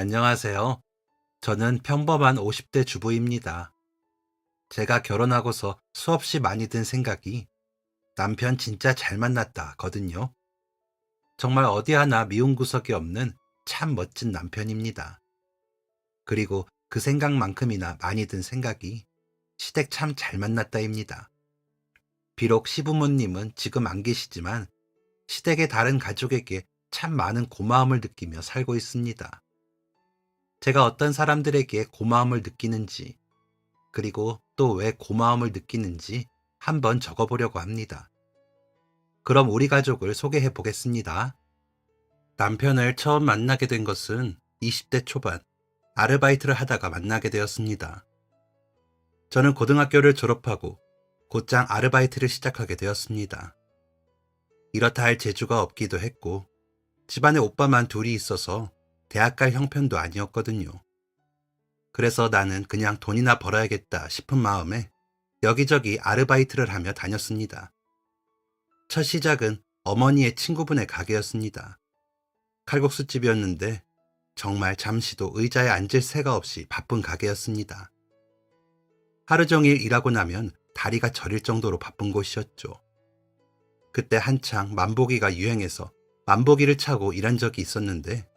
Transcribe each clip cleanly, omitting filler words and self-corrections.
안녕하세요. 저는 평범한 50대 주부입니다. 제가 결혼하고서 수없이 많이 든 생각이 남편 진짜 잘 만났다거든요. 정말 어디 하나 미운 구석이 없는 참 멋진 남편입니다. 그리고 그 생각만큼이나 많이 든 생각이 시댁 참 잘 만났다입니다. 비록 시부모님은 지금 안 계시지만 시댁의 다른 가족에게 참 많은 고마움을 느끼며 살고 있습니다. 제가 어떤 사람들에게 고마움을 느끼는지, 그리고 또 왜 고마움을 느끼는지 한번 적어보려고 합니다. 그럼 우리 가족을 소개해 보겠습니다. 남편을 처음 만나게 된 것은 20대 초반, 아르바이트를 하다가 만나게 되었습니다. 저는 고등학교를 졸업하고 곧장 아르바이트를 시작하게 되었습니다. 이렇다 할 재주가 없기도 했고, 집안에 오빠만 둘이 있어서 대학 갈 형편도 아니었거든요. 그래서 나는 그냥 돈이나 벌어야겠다 싶은 마음에 여기저기 아르바이트를 하며 다녔습니다. 첫 시작은 어머니의 친구분의 가게였습니다. 칼국수집이었는데 정말 잠시도 의자에 앉을 새가 없이 바쁜 가게였습니다. 하루 종일 일하고 나면 다리가 저릴 정도로 바쁜 곳이었죠. 그때 한창 만보기가 유행해서 만보기를 차고 일한 적이 있었는데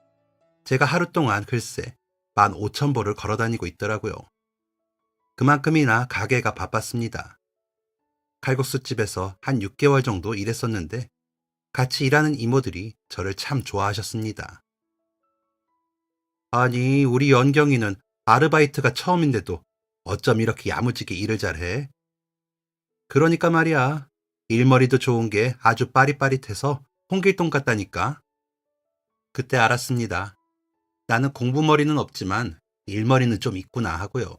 제가 하루 동안 글쎄 15,000보를 걸어 다니고 있더라고요. 그만큼이나 가게가 바빴습니다. 칼국수집에서 한 6개월 정도 일했었는데 같이 일하는 이모들이 저를 참 좋아하셨습니다. 아니, 우리 연경이는 아르바이트가 처음인데도 어쩜 이렇게 야무지게 일을 잘해? 그러니까 말이야. 일머리도 좋은 게 아주 빠릿빠릿해서 홍길동 같다니까. 그때 알았습니다. 나는 공부머리는 없지만 일머리는 좀 있구나 하고요.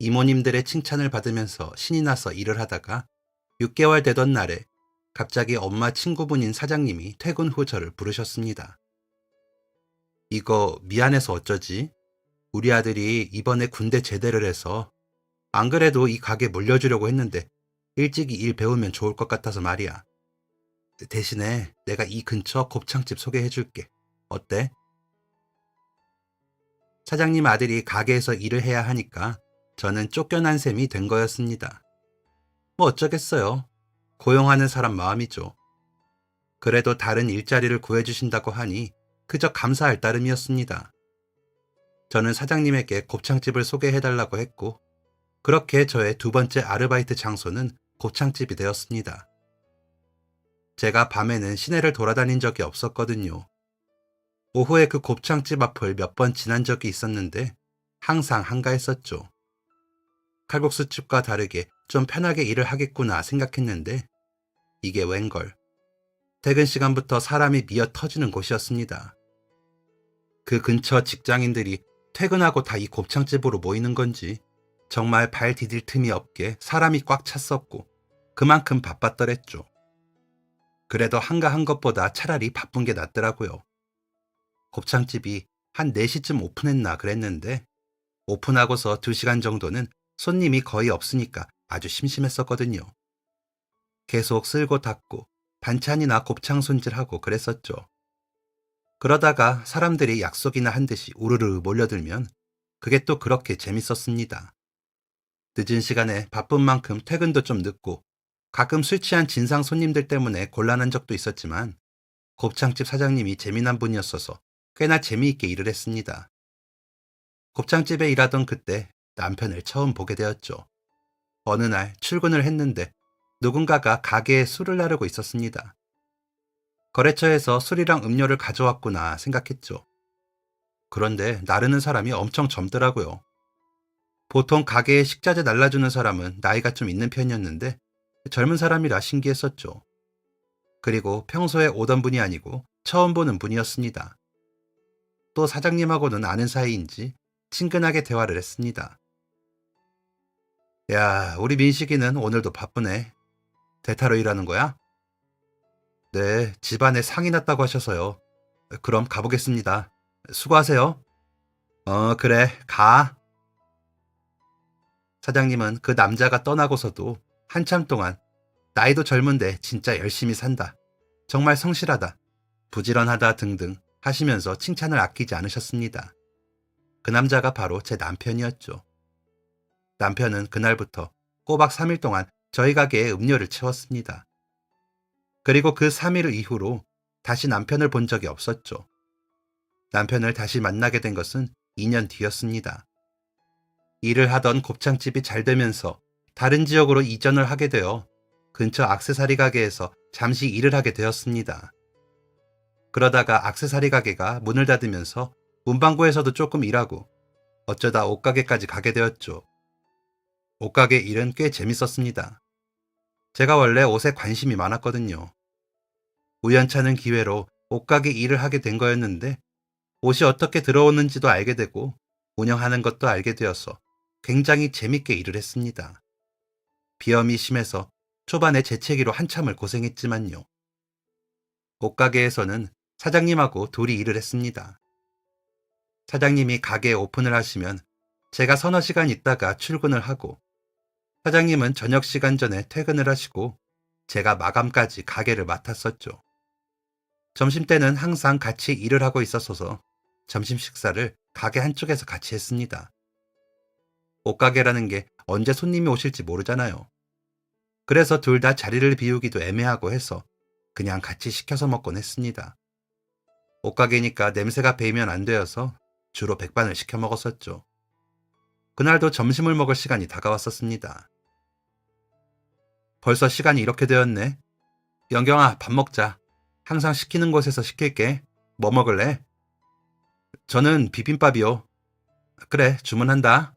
이모님들의 칭찬을 받으면서 신이 나서 일을 하다가 6개월 되던 날에 갑자기 엄마 친구분인 사장님이 퇴근 후 저를 부르셨습니다. 이거 미안해서 어쩌지? 우리 아들이 이번에 군대 제대를 해서 안 그래도 이 가게 물려주려고 했는데 일찍이 일 배우면 좋을 것 같아서 말이야. 대신에 내가 이 근처 곱창집 소개해줄게. 어때? 사장님 아들이 가게에서 일을 해야 하니까 저는 쫓겨난 셈이 된 거였습니다. 뭐 어쩌겠어요. 고용하는 사람 마음이죠. 그래도 다른 일자리를 구해주신다고 하니 그저 감사할 따름이었습니다. 저는 사장님에게 곱창집을 소개해달라고 했고 그렇게 저의 두 번째 아르바이트 장소는 곱창집이 되었습니다. 제가 밤에는 시내를 돌아다닌 적이 없었거든요. 오후에 그 곱창집 앞을 몇 번 지난 적이 있었는데 항상 한가했었죠. 칼국수집과 다르게 좀 편하게 일을 하겠구나 생각했는데 이게 웬걸. 퇴근 시간부터 사람이 미어 터지는 곳이었습니다. 그 근처 직장인들이 퇴근하고 다 이 곱창집으로 모이는 건지 정말 발 디딜 틈이 없게 사람이 꽉 찼었고 그만큼 바빴더랬죠. 그래도 한가한 것보다 차라리 바쁜 게 낫더라고요. 곱창집이 한 4시쯤 오픈했나 그랬는데 오픈하고서 2시간 정도는 손님이 거의 없으니까 아주 심심했었거든요. 계속 쓸고 닦고 반찬이나 곱창 손질하고 그랬었죠. 그러다가 사람들이 약속이나 한 듯이 우르르 몰려들면 그게 또 그렇게 재밌었습니다. 늦은 시간에 바쁜 만큼 퇴근도 좀 늦고 가끔 술 취한 진상 손님들 때문에 곤란한 적도 있었지만 곱창집 사장님이 재미난 분이었어서 꽤나 재미있게 일을 했습니다. 곱창집에 일하던 그때 남편을 처음 보게 되었죠. 어느 날 출근을 했는데 누군가가 가게에 술을 나르고 있었습니다. 거래처에서 술이랑 음료를 가져왔구나 생각했죠. 그런데 나르는 사람이 엄청 젊더라고요. 보통 가게에 식자재 날라주는 사람은 나이가 좀 있는 편이었는데 젊은 사람이라 신기했었죠. 그리고 평소에 오던 분이 아니고 처음 보는 분이었습니다. 또 사장님하고는 아는 사이인지 친근하게 대화를 했습니다. 야, 우리 민식이는 오늘도 바쁘네. 대타로 일하는 거야? 네, 집안에 상이 났다고 하셔서요. 그럼 가보겠습니다. 수고하세요. 그래, 가. 사장님은 그 남자가 떠나고서도 한참 동안 나이도 젊은데 진짜 열심히 산다. 정말 성실하다. 부지런하다 등등 하시면서 칭찬을 아끼지 않으셨습니다. 그 남자가 바로 제 남편이었죠. 남편은 그날부터 꼬박 3일 동안 저희 가게에 음료를 채웠습니다. 그리고 그 3일 이후로 다시 남편을 본 적이 없었죠. 남편을 다시 만나게 된 것은 2년 뒤였습니다. 일을 하던 곱창집이 잘 되면서 다른 지역으로 이전을 하게 되어 근처 액세서리 가게에서 잠시 일을 하게 되었습니다. 그러다가 액세서리 가게가 문을 닫으면서 문방구에서도 조금 일하고 어쩌다 옷가게까지 가게 되었죠. 옷가게 일은 꽤 재밌었습니다. 제가 원래 옷에 관심이 많았거든요. 우연찮은 기회로 옷가게 일을 하게 된 거였는데 옷이 어떻게 들어오는지도 알게 되고 운영하는 것도 알게 되어서 굉장히 재밌게 일을 했습니다. 비염이 심해서 초반에 재채기로 한참을 고생했지만요. 옷가게에서는 사장님하고 둘이 일을 했습니다. 사장님이 가게 오픈을 하시면 제가 서너 시간 있다가 출근을 하고 사장님은 저녁 시간 전에 퇴근을 하시고 제가 마감까지 가게를 맡았었죠. 점심때는 항상 같이 일을 하고 있었어서 점심 식사를 가게 한쪽에서 같이 했습니다. 옷가게라는 게 언제 손님이 오실지 모르잖아요. 그래서 둘 다 자리를 비우기도 애매하고 해서 그냥 같이 시켜서 먹곤 했습니다. 옷가게니까 냄새가 배이면 안 되어서 주로 백반을 시켜 먹었었죠. 그날도 점심을 먹을 시간이 다가왔었습니다. 벌써 시간이 이렇게 되었네. 영경아, 밥 먹자. 항상 시키는 곳에서 시킬게. 뭐 먹을래? 저는 비빔밥이요. 그래, 주문한다.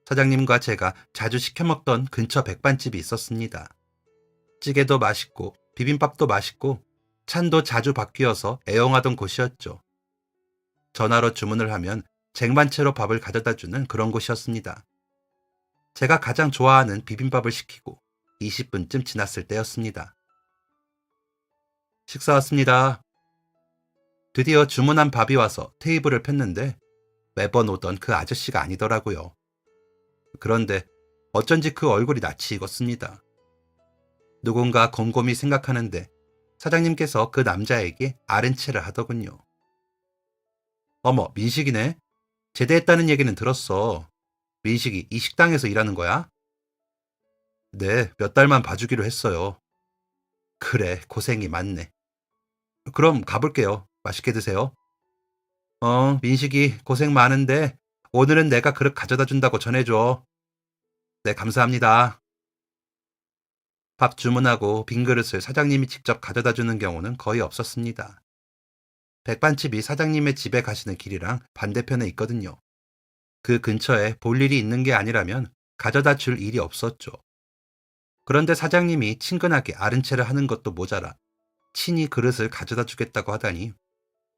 사장님과 제가 자주 시켜 먹던 근처 백반집이 있었습니다. 찌개도 맛있고 비빔밥도 맛있고 찬도 자주 바뀌어서 애용하던 곳이었죠. 전화로 주문을 하면 쟁반채로 밥을 가져다 주는 그런 곳이었습니다. 제가 가장 좋아하는 비빔밥을 시키고 20분쯤 지났을 때였습니다. 식사 왔습니다. 드디어 주문한 밥이 와서 테이블을 폈는데 매번 오던 그 아저씨가 아니더라고요. 그런데 어쩐지 그 얼굴이 낯이 익었습니다. 누군가 곰곰이 생각하는데 사장님께서 그 남자에게 아른체를 하더군요. 어머, 민식이네. 제대했다는 얘기는 들었어. 민식이 이 식당에서 일하는 거야? 네, 몇 달만 봐주기로 했어요. 그래, 고생이 많네. 그럼 가볼게요. 맛있게 드세요. 민식이 고생 많은데 오늘은 내가 그릇 가져다 준다고 전해줘. 네, 감사합니다. 밥 주문하고 빈 그릇을 사장님이 직접 가져다 주는 경우는 거의 없었습니다. 백반집이 사장님의 집에 가시는 길이랑 반대편에 있거든요. 그 근처에 볼 일이 있는 게 아니라면 가져다 줄 일이 없었죠. 그런데 사장님이 친근하게 아른체를 하는 것도 모자라 친히 그릇을 가져다 주겠다고 하다니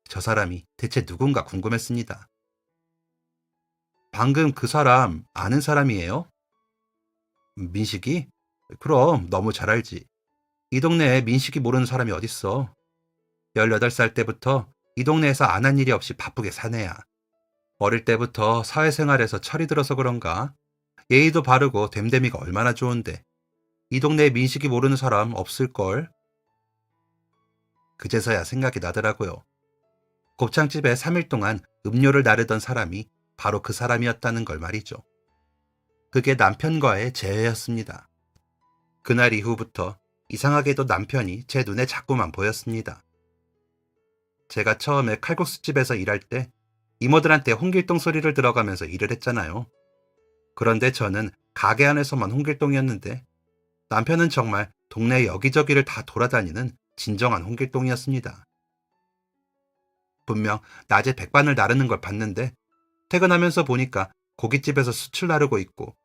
저 사람이 대체 누군가 궁금했습니다. 방금 그 사람 아는 사람이에요? 민식이? 그럼 너무 잘 알지. 이 동네에 민식이 모르는 사람이 어딨어. 18살 때부터 이 동네에서 안 한 일이 없이 바쁘게 사내야. 어릴 때부터 사회생활에서 철이 들어서 그런가 예의도 바르고 됨됨이가 얼마나 좋은데 이 동네에 민식이 모르는 사람 없을걸? 그제서야 생각이 나더라고요. 곱창집에 3일 동안 음료를 나르던 사람이 바로 그 사람이었다는 걸 말이죠. 그게 남편과의 재회였습니다. 그날 이후부터 이상하게도 남편이 제 눈에 자꾸만 보였습니다. 제가 처음에 칼국수집에서 일할 때 이모들한테 홍길동 소리를 들어가면서 일을 했잖아요. 그런데 저는 가게 안에서만 홍길동이었는데 남편은 정말 동네 여기저기를 다 돌아다니는 진정한 홍길동이었습니다. 분명 낮에 백반을 나르는 걸 봤는데 퇴근하면서 보니까 고깃집에서 숯을 나르고 있고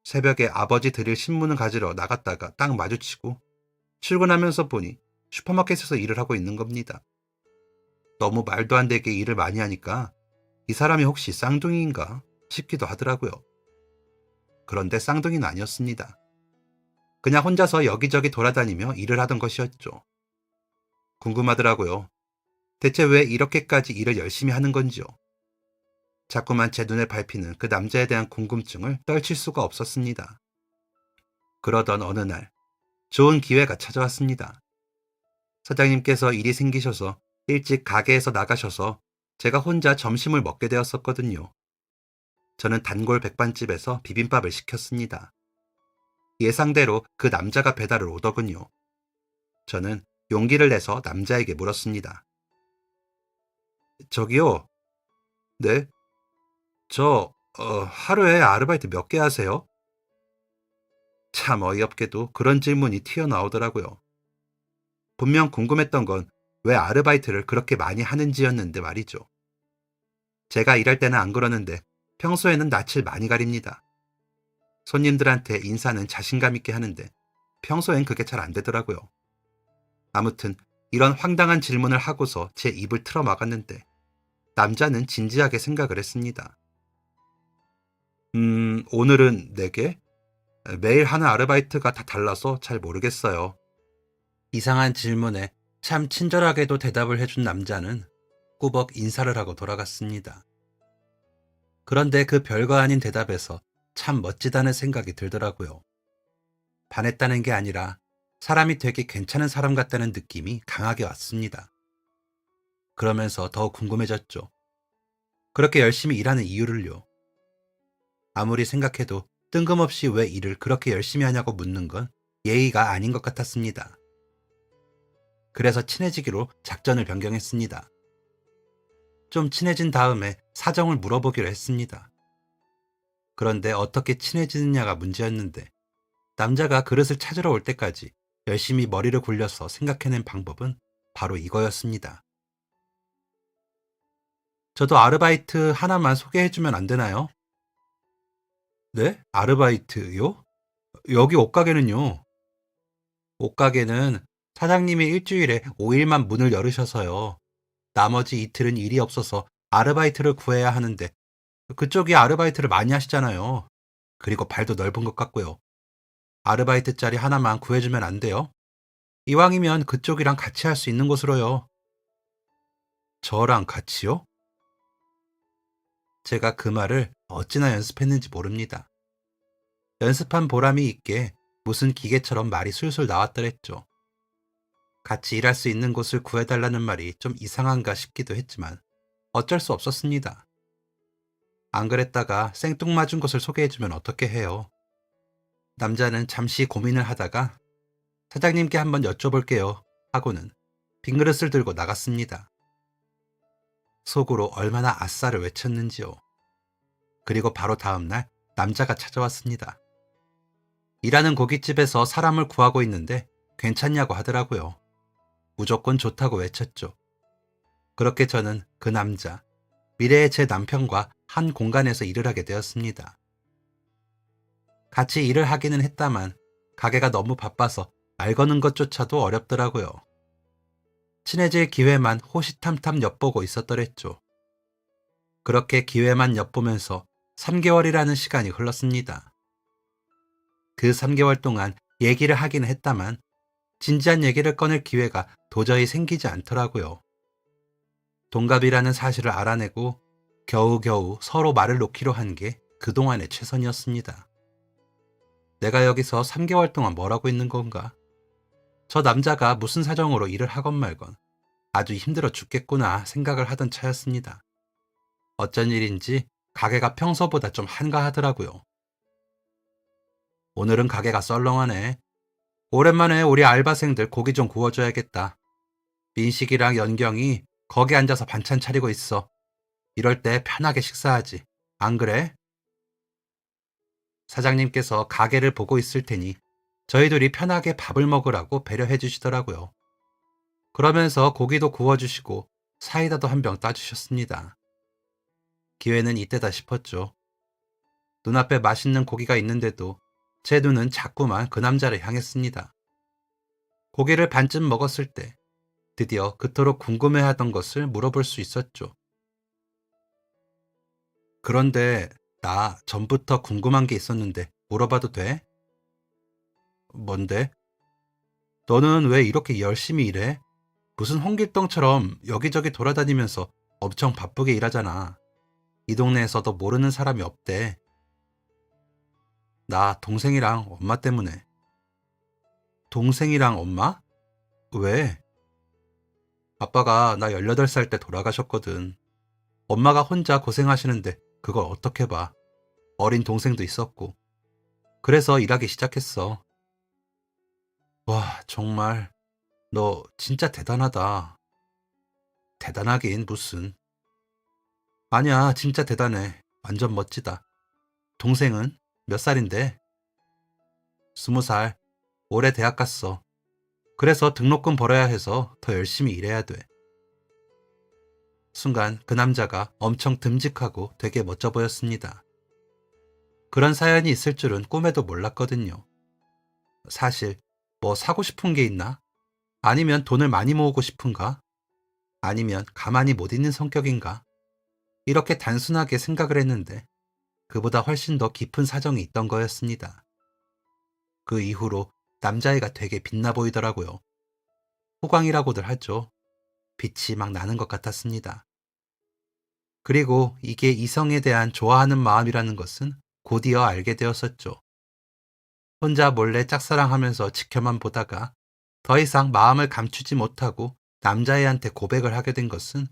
새벽에 아버지 드릴 신문을 가지러 나갔다가 딱 마주치고 출근하면서 보니 슈퍼마켓에서 일을 하고 있는 겁니다. 너무 말도 안 되게 일을 많이 하니까 이 사람이 혹시 쌍둥이인가 싶기도 하더라고요. 그런데 쌍둥이는 아니었습니다. 그냥 혼자서 여기저기 돌아다니며 일을 하던 것이었죠. 궁금하더라고요. 대체 왜 이렇게까지 일을 열심히 하는 건지요. 자꾸만 제 눈에 밟히는 그 남자에 대한 궁금증을 떨칠 수가 없었습니다. 그러던 어느 날 좋은 기회가 찾아왔습니다. 사장님께서 일이 생기셔서 일찍 가게에서 나가셔서 제가 혼자 점심을 먹게 되었었거든요. 저는 단골 백반집에서 비빔밥을 시켰습니다. 예상대로 그 남자가 배달을 오더군요. 저는 용기를 내서 남자에게 물었습니다. 저기요, 네? 하루에 아르바이트 몇 개 하세요? 참 어이없게도 그런 질문이 튀어나오더라고요. 분명 궁금했던 건 왜 아르바이트를 그렇게 많이 하는지였는데 말이죠. 제가 일할 때는 안 그러는데 평소에는 낯을 많이 가립니다. 손님들한테 인사는 자신감 있게 하는데 평소엔 그게 잘 안 되더라고요. 아무튼 이런 황당한 질문을 하고서 제 입을 틀어막았는데 남자는 진지하게 생각을 했습니다. 오늘은 4개? 매일 하는 아르바이트가 다 달라서 잘 모르겠어요. 이상한 질문에 참 친절하게도 대답을 해준 남자는 꾸벅 인사를 하고 돌아갔습니다. 그런데 그 별거 아닌 대답에서 참 멋지다는 생각이 들더라고요. 반했다는 게 아니라 사람이 되게 괜찮은 사람 같다는 느낌이 강하게 왔습니다. 그러면서 더 궁금해졌죠. 그렇게 열심히 일하는 이유를요. 아무리 생각해도 뜬금없이 왜 일을 그렇게 열심히 하냐고 묻는 건 예의가 아닌 것 같았습니다. 그래서 친해지기로 작전을 변경했습니다. 좀 친해진 다음에 사정을 물어보기로 했습니다. 그런데 어떻게 친해지느냐가 문제였는데 남자가 그릇을 찾으러 올 때까지 열심히 머리를 굴려서 생각해낸 방법은 바로 이거였습니다. 저도 아르바이트 하나만 소개해주면 안 되나요? 네? 아르바이트요? 여기 옷가게는요? 옷가게는 사장님이 일주일에 5일만 문을 열으셔서요. 나머지 이틀은 일이 없어서 아르바이트를 구해야 하는데 그쪽이 아르바이트를 많이 하시잖아요. 그리고 발도 넓은 것 같고요. 아르바이트 자리 하나만 구해주면 안 돼요? 이왕이면 그쪽이랑 같이 할 수 있는 곳으로요. 저랑 같이요? 제가 그 말을 어찌나 연습했는지 모릅니다. 연습한 보람이 있게 무슨 기계처럼 말이 술술 나왔더랬죠. 같이 일할 수 있는 곳을 구해달라는 말이 좀 이상한가 싶기도 했지만 어쩔 수 없었습니다. 안 그랬다가 생뚱맞은 곳을 소개해주면 어떻게 해요? 남자는 잠시 고민을 하다가 사장님께 한번 여쭤볼게요 하고는 빈 그릇을 들고 나갔습니다. 속으로 얼마나 아싸를 외쳤는지요. 그리고 바로 다음날 남자가 찾아왔습니다. 일하는 고깃집에서 사람을 구하고 있는데 괜찮냐고 하더라고요. 무조건 좋다고 외쳤죠. 그렇게 저는 그 남자, 미래의 제 남편과 한 공간에서 일을 하게 되었습니다. 같이 일을 하기는 했다만 가게가 너무 바빠서 말 거는 것조차도 어렵더라고요. 친해질 기회만 호시탐탐 엿보고 있었더랬죠. 그렇게 기회만 엿보면서 3개월이라는 시간이 흘렀습니다. 그 3개월 동안 얘기를 하긴 했다만 진지한 얘기를 꺼낼 기회가 도저히 생기지 않더라고요. 동갑이라는 사실을 알아내고 겨우겨우 서로 말을 놓기로 한 게 그동안의 최선이었습니다. 내가 여기서 3개월 동안 뭘 하고 있는 건가? 저 남자가 무슨 사정으로 일을 하건 말건 아주 힘들어 죽겠구나 생각을 하던 차였습니다. 어쩐 일인지 가게가 평소보다 좀 한가하더라고요. 오늘은 가게가 썰렁하네. 오랜만에 우리 알바생들 고기 좀 구워줘야겠다. 민식이랑 연경이 거기 앉아서 반찬 차리고 있어. 이럴 때 편하게 식사하지. 안 그래? 사장님께서 가게를 보고 있을 테니 저희들이 편하게 밥을 먹으라고 배려해 주시더라고요. 그러면서 고기도 구워주시고 사이다도 한 병 따주셨습니다. 기회는 이때다 싶었죠. 눈앞에 맛있는 고기가 있는데도 제 눈은 자꾸만 그 남자를 향했습니다. 고기를 반쯤 먹었을 때 드디어 그토록 궁금해하던 것을 물어볼 수 있었죠. 그런데 나 전부터 궁금한 게 있었는데 물어봐도 돼? 뭔데? 너는 왜 이렇게 열심히 일해? 무슨 홍길동처럼 여기저기 돌아다니면서 엄청 바쁘게 일하잖아. 이 동네에서도 모르는 사람이 없대. 나 동생이랑 엄마 때문에. 동생이랑 엄마? 왜? 아빠가 나 18살 때 돌아가셨거든. 엄마가 혼자 고생하시는데 그걸 어떻게 봐. 어린 동생도 있었고. 그래서 일하기 시작했어. 와, 정말 너 진짜 대단하다. 대단하긴 무슨. 아니야, 진짜 대단해. 완전 멋지다. 동생은 몇 살인데? 20살. 올해 대학 갔어. 그래서 등록금 벌어야 해서 더 열심히 일해야 돼. 순간 그 남자가 엄청 듬직하고 되게 멋져 보였습니다. 그런 사연이 있을 줄은 꿈에도 몰랐거든요. 사실 뭐 사고 싶은 게 있나? 아니면 돈을 많이 모으고 싶은가? 아니면 가만히 못 있는 성격인가? 이렇게 단순하게 생각을 했는데 그보다 훨씬 더 깊은 사정이 있던 거였습니다. 그 이후로 남자애가 되게 빛나 보이더라고요. 호광이라고들 하죠. 빛이 막 나는 것 같았습니다. 그리고 이게 이성에 대한 좋아하는 마음이라는 것은 곧이어 알게 되었었죠. 혼자 몰래 짝사랑하면서 지켜만 보다가 더 이상 마음을 감추지 못하고 남자애한테 고백을 하게 된 것은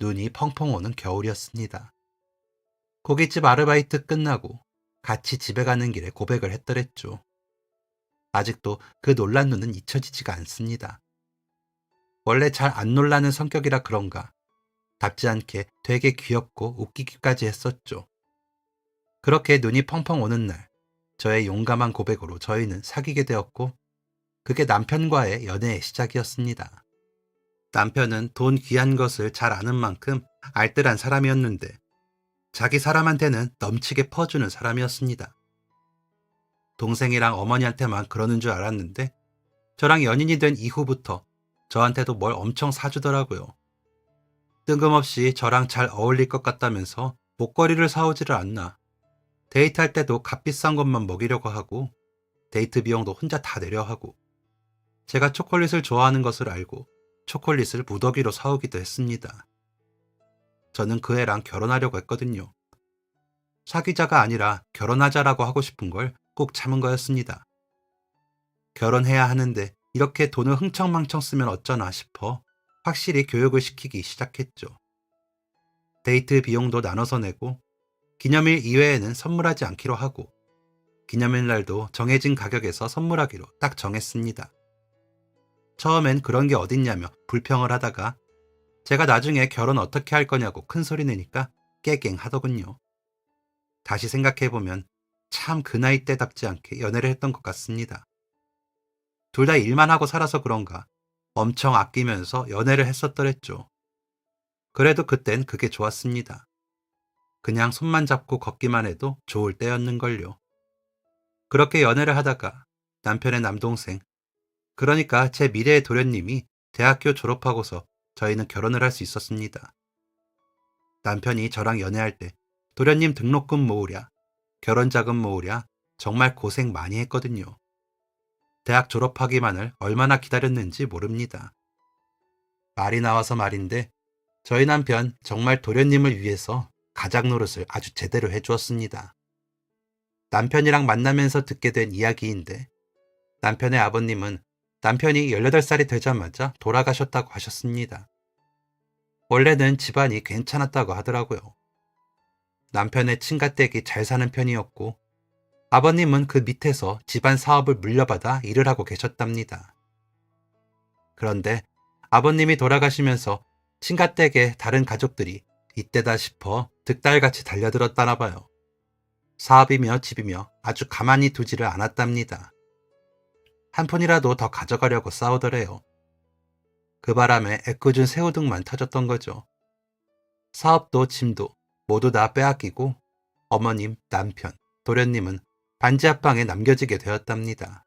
눈이 펑펑 오는 겨울이었습니다. 고깃집 아르바이트 끝나고 같이 집에 가는 길에 고백을 했더랬죠. 아직도 그 놀란 눈은 잊혀지지가 않습니다. 원래 잘 안 놀라는 성격이라 그런가 답지 않게 되게 귀엽고 웃기기까지 했었죠. 그렇게 눈이 펑펑 오는 날 저의 용감한 고백으로 저희는 사귀게 되었고 그게 남편과의 연애의 시작이었습니다. 남편은 돈 귀한 것을 잘 아는 만큼 알뜰한 사람이었는데 자기 사람한테는 넘치게 퍼주는 사람이었습니다. 동생이랑 어머니한테만 그러는 줄 알았는데 저랑 연인이 된 이후부터 저한테도 뭘 엄청 사주더라고요. 뜬금없이 저랑 잘 어울릴 것 같다면서 목걸이를 사오지를 않나. 데이트할 때도 값비싼 것만 먹이려고 하고 데이트 비용도 혼자 다 내려 하고 제가 초콜릿을 좋아하는 것을 알고 초콜릿을 무더기로 사오기도 했습니다. 저는 그 애랑 결혼하려고 했거든요. 사귀자가 아니라 결혼하자라고 하고 싶은 걸 꼭 참은 거였습니다. 결혼해야 하는데 이렇게 돈을 흥청망청 쓰면 어쩌나 싶어 확실히 교육을 시키기 시작했죠. 데이트 비용도 나눠서 내고 기념일 이외에는 선물하지 않기로 하고 기념일 날도 정해진 가격에서 선물하기로 딱 정했습니다. 처음엔 그런 게 어딨냐며 불평을 하다가 제가 나중에 결혼 어떻게 할 거냐고 큰 소리 내니까 깨갱 하더군요. 다시 생각해보면 참 그 나이 때답지 않게 연애를 했던 것 같습니다. 둘 다 일만 하고 살아서 그런가 엄청 아끼면서 연애를 했었더랬죠. 그래도 그땐 그게 좋았습니다. 그냥 손만 잡고 걷기만 해도 좋을 때였는걸요. 그렇게 연애를 하다가 남편의 남동생, 그러니까 제 미래의 도련님이 대학교 졸업하고서 저희는 결혼을 할 수 있었습니다. 남편이 저랑 연애할 때 도련님 등록금 모으랴, 결혼자금 모으랴 정말 고생 많이 했거든요. 대학 졸업하기만을 얼마나 기다렸는지 모릅니다. 말이 나와서 말인데 저희 남편 정말 도련님을 위해서 가장 노릇을 아주 제대로 해주었습니다. 남편이랑 만나면서 듣게 된 이야기인데 남편의 아버님은 남편이 18살이 되자마자 돌아가셨다고 하셨습니다. 원래는 집안이 괜찮았다고 하더라고요. 남편의 친가댁이 잘 사는 편이었고 아버님은 그 밑에서 집안 사업을 물려받아 일을 하고 계셨답니다. 그런데 아버님이 돌아가시면서 친가댁의 다른 가족들이 이때다 싶어 득달같이 달려들었다나 봐요. 사업이며 집이며 아주 가만히 두지를 않았답니다. 한 푼이라도 더 가져가려고 싸우더래요. 그 바람에 애꿎은 새우등만 터졌던 거죠. 사업도 짐도 모두 다 빼앗기고 어머님, 남편, 도련님은 반지 하방에 남겨지게 되었답니다.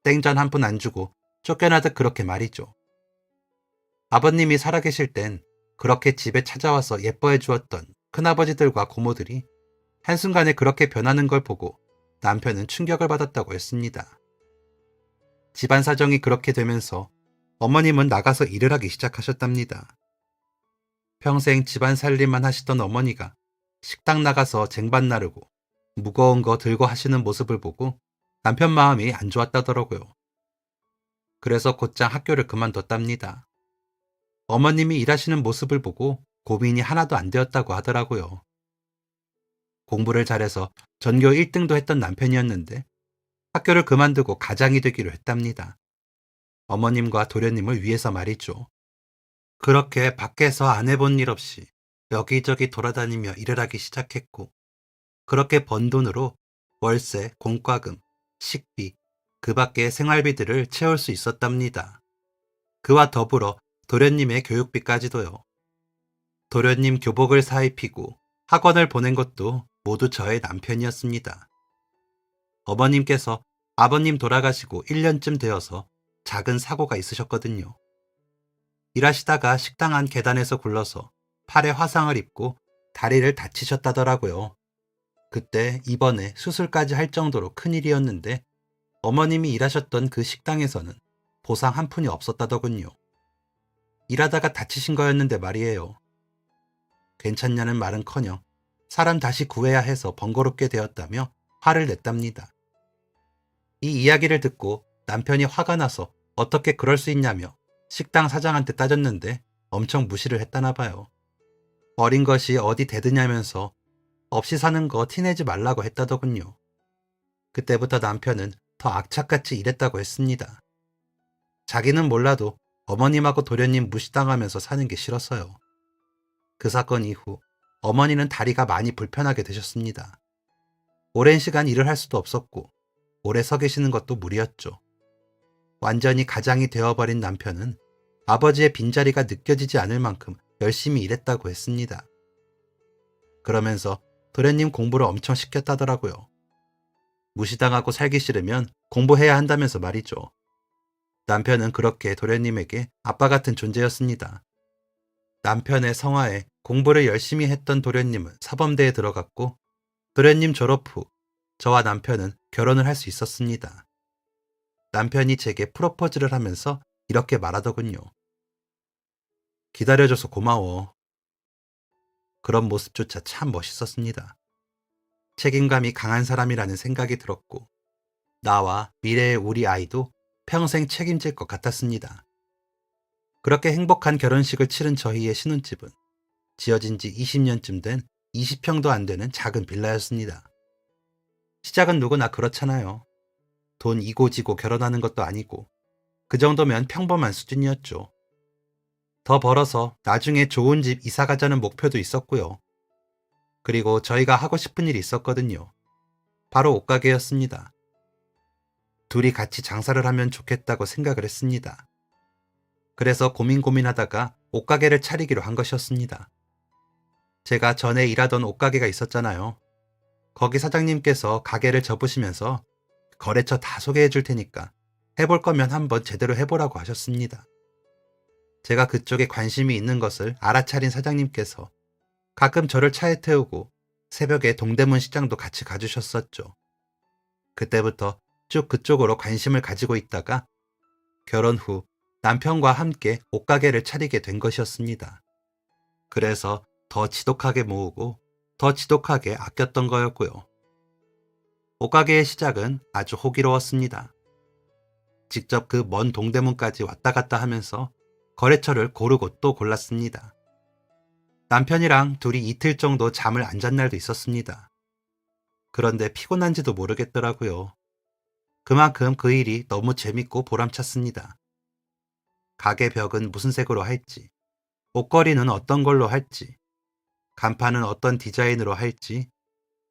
땡전 한 푼 안 주고 쫓겨나듯 그렇게 말이죠. 아버님이 살아계실 땐 그렇게 집에 찾아와서 예뻐해 주었던 큰아버지들과 고모들이 한순간에 그렇게 변하는 걸 보고 남편은 충격을 받았다고 했습니다. 집안 사정이 그렇게 되면서 어머님은 나가서 일을 하기 시작하셨답니다. 평생 집안 살림만 하시던 어머니가 식당 나가서 쟁반 나르고 무거운 거 들고 하시는 모습을 보고 남편 마음이 안 좋았다더라고요. 그래서 곧장 학교를 그만뒀답니다. 어머님이 일하시는 모습을 보고 고민이 하나도 안 되었다고 하더라고요. 공부를 잘해서 전교 1등도 했던 남편이었는데 학교를 그만두고 가장이 되기로 했답니다. 어머님과 도련님을 위해서 말이죠. 그렇게 밖에서 안 해본 일 없이 여기저기 돌아다니며 일을 하기 시작했고, 그렇게 번 돈으로 월세, 공과금, 식비, 그 밖의 생활비들을 채울 수 있었답니다. 그와 더불어 도련님의 교육비까지도요. 도련님 교복을 사입히고 학원을 보낸 것도 모두 저의 남편이었습니다. 어머님께서 아버님 돌아가시고 1년쯤 되어서 작은 사고가 있으셨거든요. 일하시다가 식당 안 계단에서 굴러서 팔에 화상을 입고 다리를 다치셨다더라고요. 그때 입원해 수술까지 할 정도로 큰일이었는데 어머님이 일하셨던 그 식당에서는 보상 한 푼이 없었다더군요. 일하다가 다치신 거였는데 말이에요. 괜찮냐는 말은커녕 사람 다시 구해야 해서 번거롭게 되었다며 화를 냈답니다. 이 이야기를 듣고 남편이 화가 나서 어떻게 그럴 수 있냐며 식당 사장한테 따졌는데 엄청 무시를 했다나 봐요. 어린 것이 어디 대드냐면서 없이 사는 거 티내지 말라고 했다더군요. 그때부터 남편은 더 악착같이 일했다고 했습니다. 자기는 몰라도 어머님하고 도련님 무시당하면서 사는 게 싫었어요. 그 사건 이후 어머니는 다리가 많이 불편하게 되셨습니다. 오랜 시간 일을 할 수도 없었고 오래 서 계시는 것도 무리였죠. 완전히 가장이 되어버린 남편은 아버지의 빈자리가 느껴지지 않을 만큼 열심히 일했다고 했습니다. 그러면서 도련님 공부를 엄청 시켰다더라고요. 무시당하고 살기 싫으면 공부해야 한다면서 말이죠. 남편은 그렇게 도련님에게 아빠 같은 존재였습니다. 남편의 성화에 공부를 열심히 했던 도련님은 사범대에 들어갔고, 도련님 졸업 후 저와 남편은 결혼을 할 수 있었습니다. 남편이 제게 프로포즈를 하면서 이렇게 말하더군요. 기다려줘서 고마워. 그런 모습조차 참 멋있었습니다. 책임감이 강한 사람이라는 생각이 들었고, 나와 미래의 우리 아이도 평생 책임질 것 같았습니다. 그렇게 행복한 결혼식을 치른 저희의 신혼집은 지어진 지 20년쯤 된 20평도 안 되는 작은 빌라였습니다. 시작은 누구나 그렇잖아요. 돈 이고지고 결혼하는 것도 아니고 그 정도면 평범한 수준이었죠. 더 벌어서 나중에 좋은 집 이사 가자는 목표도 있었고요. 그리고 저희가 하고 싶은 일이 있었거든요. 바로 옷가게였습니다. 둘이 같이 장사를 하면 좋겠다고 생각을 했습니다. 그래서 고민하다가 옷가게를 차리기로 한 것이었습니다. 제가 전에 일하던 옷가게가 있었잖아요. 거기 사장님께서 가게를 접으시면서 거래처 다 소개해 줄 테니까 해볼 거면 한번 제대로 해보라고 하셨습니다. 제가 그쪽에 관심이 있는 것을 알아차린 사장님께서 가끔 저를 차에 태우고 새벽에 동대문 시장도 같이 가주셨었죠. 그때부터 쭉 그쪽으로 관심을 가지고 있다가 결혼 후 남편과 함께 옷가게를 차리게 된 것이었습니다. 그래서 더 지독하게 모으고 더 지독하게 아꼈던 거였고요. 옷가게의 시작은 아주 호기로웠습니다. 직접 그 먼 동대문까지 왔다 갔다 하면서 거래처를 고르고 또 골랐습니다. 남편이랑 둘이 이틀 정도 잠을 안 잔 날도 있었습니다. 그런데 피곤한지도 모르겠더라고요. 그만큼 그 일이 너무 재밌고 보람찼습니다. 가게 벽은 무슨 색으로 할지, 옷걸이는 어떤 걸로 할지, 간판은 어떤 디자인으로 할지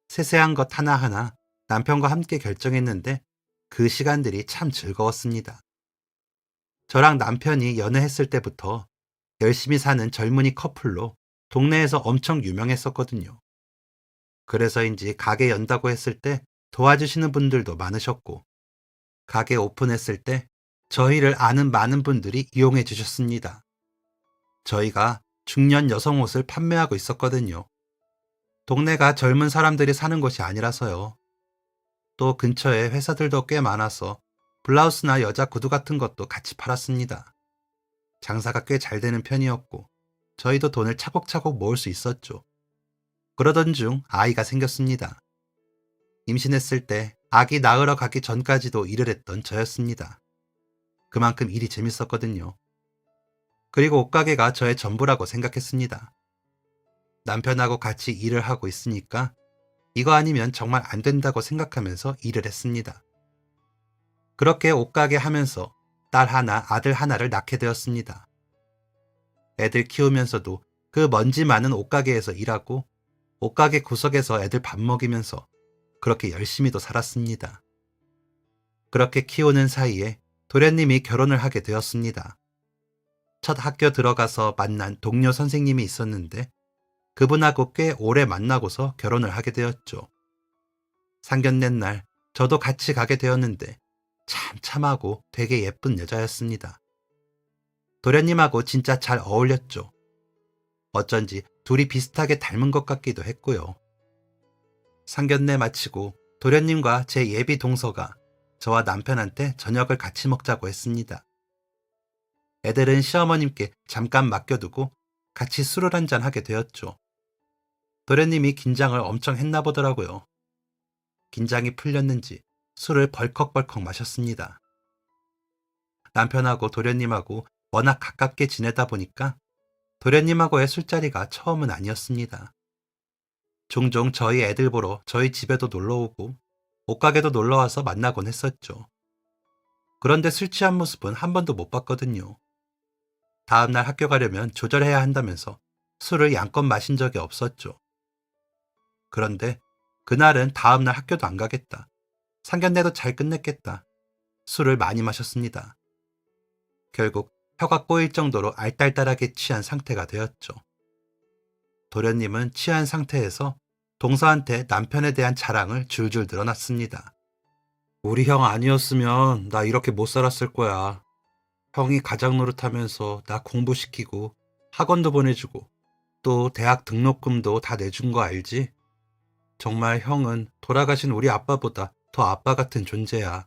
세세한 것 하나하나 남편과 함께 결정했는데 그 시간들이 참 즐거웠습니다. 저랑 남편이 연애했을 때부터 열심히 사는 젊은이 커플로 동네에서 엄청 유명했었거든요. 그래서인지 가게 연다고 했을 때 도와주시는 분들도 많으셨고, 가게 오픈했을 때 저희를 아는 많은 분들이 이용해 주셨습니다. 저희가 중년 여성 옷을 판매하고 있었거든요. 동네가 젊은 사람들이 사는 곳이 아니라서요. 또 근처에 회사들도 꽤 많아서 블라우스나 여자 구두 같은 것도 같이 팔았습니다. 장사가 꽤 잘 되는 편이었고 저희도 돈을 차곡차곡 모을 수 있었죠. 그러던 중 아이가 생겼습니다. 임신했을 때 아기 낳으러 가기 전까지도 일을 했던 저였습니다. 그만큼 일이 재밌었거든요. 그리고 옷가게가 저의 전부라고 생각했습니다. 남편하고 같이 일을 하고 있으니까 이거 아니면 정말 안 된다고 생각하면서 일을 했습니다. 그렇게 옷가게 하면서 딸 하나, 아들 하나를 낳게 되었습니다. 애들 키우면서도 그 먼지 많은 옷가게에서 일하고 옷가게 구석에서 애들 밥 먹이면서 그렇게 열심히도 살았습니다. 그렇게 키우는 사이에 도련님이 결혼을 하게 되었습니다. 첫 학교 들어가서 만난 동료 선생님이 있었는데 그분하고 꽤 오래 만나고서 결혼을 하게 되었죠. 상견례 날 저도 같이 가게 되었는데 참 참하고 되게 예쁜 여자였습니다. 도련님하고 진짜 잘 어울렸죠. 어쩐지 둘이 비슷하게 닮은 것 같기도 했고요. 상견례 마치고 도련님과 제 예비 동서가 저와 남편한테 저녁을 같이 먹자고 했습니다. 애들은 시어머님께 잠깐 맡겨두고 같이 술을 한잔 하게 되었죠. 도련님이 긴장을 엄청 했나 보더라고요. 긴장이 풀렸는지 술을 벌컥벌컥 마셨습니다. 남편하고 도련님하고 워낙 가깝게 지내다 보니까 도련님하고의 술자리가 처음은 아니었습니다. 종종 저희 애들 보러 저희 집에도 놀러오고 옷가게도 놀러와서 만나곤 했었죠. 그런데 술 취한 모습은 한 번도 못 봤거든요. 다음날 학교 가려면 조절해야 한다면서 술을 양껏 마신 적이 없었죠. 그런데 그날은 다음날 학교도 안 가겠다. 상견례도 잘 끝냈겠다. 술을 많이 마셨습니다. 결국 혀가 꼬일 정도로 알딸딸하게 취한 상태가 되었죠. 도련님은 취한 상태에서 동서한테 남편에 대한 자랑을 줄줄 늘어놨습니다. 우리 형 아니었으면 나 이렇게 못 살았을 거야. 형이 가장 노릇하면서 나 공부시키고 학원도 보내주고 또 대학 등록금도 다 내준 거 알지? 정말 형은 돌아가신 우리 아빠보다 더 아빠 같은 존재야.